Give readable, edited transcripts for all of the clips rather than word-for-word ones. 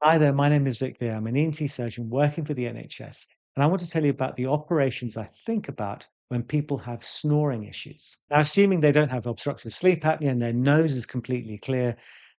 Hi there, my name is Vic Lear. I'm an ENT surgeon working for the NHS, and I want to tell you about the operations I think about when people have snoring issues. Now, assuming they don't have obstructive sleep apnea and their nose is completely clear,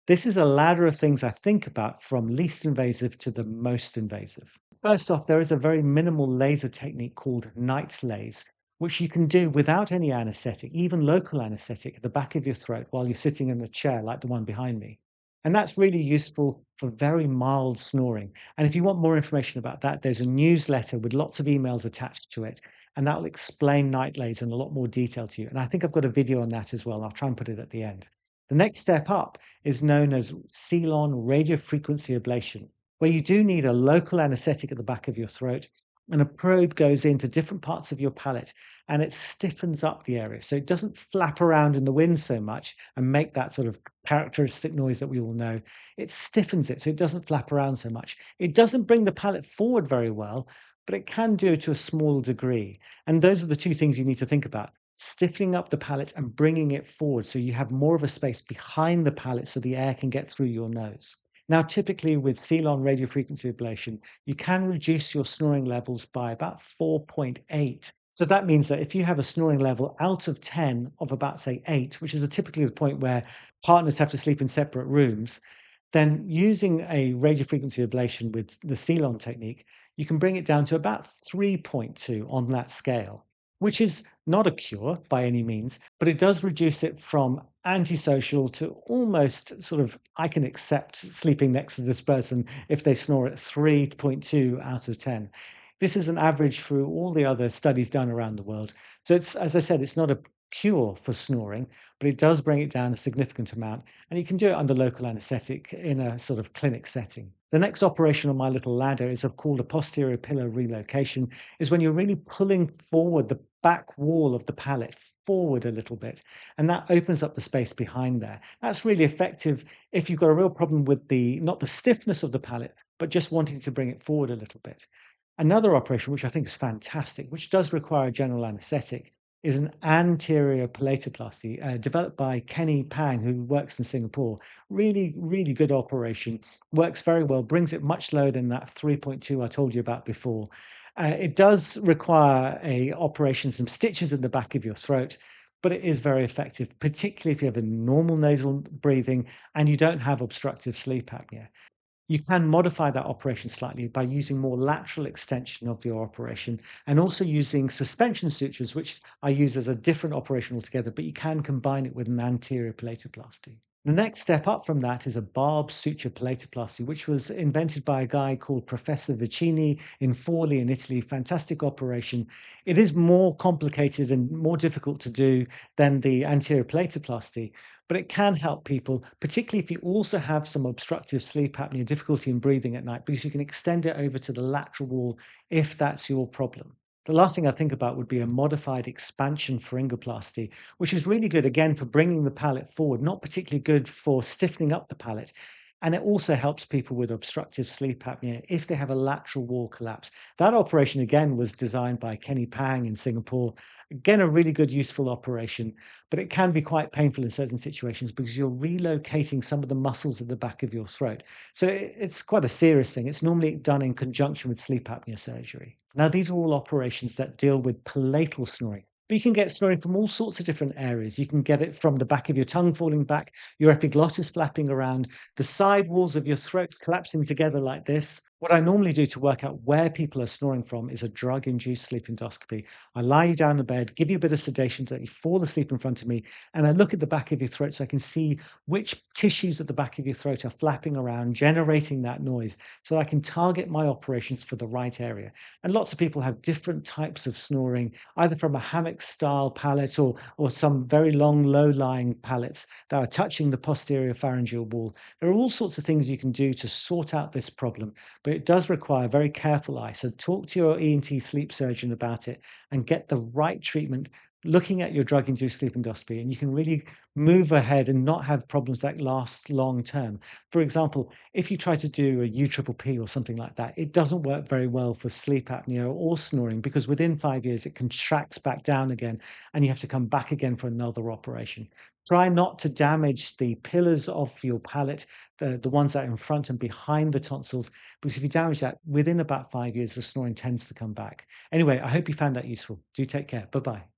this is a ladder of things I think about from least invasive to the most invasive. First off, there is a very minimal laser technique called NightLase, which you can do without any anesthetic, even local anesthetic at the back of your throat while you're sitting in a chair like the one behind me. And that's really useful for very mild snoring. And if you want more information about that, there's a newsletter with lots of emails attached to it, and that will explain Nightlays in a lot more detail to you. And I think I've got a video on that as well. I'll try and put it at the end. The next step up is known as Ceylon radiofrequency ablation, where you do need a local anesthetic at the back of your throat, and a probe goes into different parts of your palate and it stiffens up the area. So it doesn't flap around in the wind so much and make that sort of characteristic noise that we all know. It stiffens it so it doesn't flap around so much. It doesn't bring the palate forward very well, but it can do to a small degree. And those are the two things you need to think about. Stiffening up the palate and bringing it forward so you have more of a space behind the palate so the air can get through your nose. Now, typically with Ceylon radiofrequency ablation, you can reduce your snoring levels by about 4.8. So that means that if you have a snoring level out of 10 of about, say, 8, which is typically the point where partners have to sleep in separate rooms, then using a radiofrequency ablation with the Ceylon technique, you can bring it down to about 3.2 on that scale, which is not a cure by any means, but it does reduce it from antisocial to almost sort of, I can accept sleeping next to this person if they snore at 3.2 out of 10. This is an average through all the other studies done around the world. So it's, as I said, it's not a cure for snoring, but it does bring it down a significant amount. And you can do it under local anesthetic in a sort of clinic setting. The next operation on my little ladder is called a posterior pillar relocation, is when you're really pulling forward the back wall of the palate forward a little bit, and that opens up the space behind there. That's really effective if you've got a real problem with the not the stiffness of the palate, but just wanting to bring it forward a little bit. Another operation, which I think is fantastic, which does require a general anesthetic, is an anterior palatoplasty developed by Kenny Pang, who works in Singapore. Really, really good operation. Works very well, brings it much lower than that 3.2 I told you about before. It does require a operation, some stitches in the back of your throat, but it is very effective, particularly if you have a normal nasal breathing and you don't have obstructive sleep apnea. You can modify that operation slightly by using more lateral extension of your operation and also using suspension sutures, which I use as a different operation altogether, but you can combine it with an anterior palatoplasty. The next step up from that is a Barb suture palatoplasty, which was invented by a guy called Professor Vicini in Forlì in Italy. Fantastic operation. It is more complicated and more difficult to do than the anterior palatoplasty, but it can help people, particularly if you also have some obstructive sleep apnea, difficulty in breathing at night, because you can extend it over to the lateral wall if that's your problem. The last thing I think about would be a modified expansion pharyngoplasty, which is really good again for bringing the palate forward, not particularly good for stiffening up the palate. And it also helps people with obstructive sleep apnea if they have a lateral wall collapse. That operation, again, was designed by Kenny Pang in Singapore. Again, a really good, useful operation, but it can be quite painful in certain situations because you're relocating some of the muscles at the back of your throat. So it's quite a serious thing. It's normally done in conjunction with sleep apnea surgery. Now, these are all operations that deal with palatal snoring. But you can get snoring from all sorts of different areas. You can get it from the back of your tongue falling back, your epiglottis flapping around, the side walls of your throat collapsing together like this. What I normally do to work out where people are snoring from is a drug-induced sleep endoscopy. I lie you down in bed, give you a bit of sedation so that you fall asleep in front of me, and I look at the back of your throat so I can see which tissues at the back of your throat are flapping around, generating that noise, so I can target my operations for the right area. And lots of people have different types of snoring, either from a hammock-style palate or some very long, low-lying palates that are touching the posterior pharyngeal wall. There are all sorts of things you can do to sort out this problem, but it does require very careful eye. So talk to your ENT sleep surgeon about it and get the right treatment looking at your drug-induced sleep endoscopy, and you can really move ahead and not have problems that last long term. For example, if you try to do a UPPP or something like that, it doesn't work very well for sleep apnea or snoring because within 5 years it contracts back down again and you have to come back again for another operation. Try not to damage the pillars of your palate, the ones that are in front and behind the tonsils, because if you damage that, within about 5 years, the snoring tends to come back. Anyway, I hope you found that useful. Do take care. Bye bye.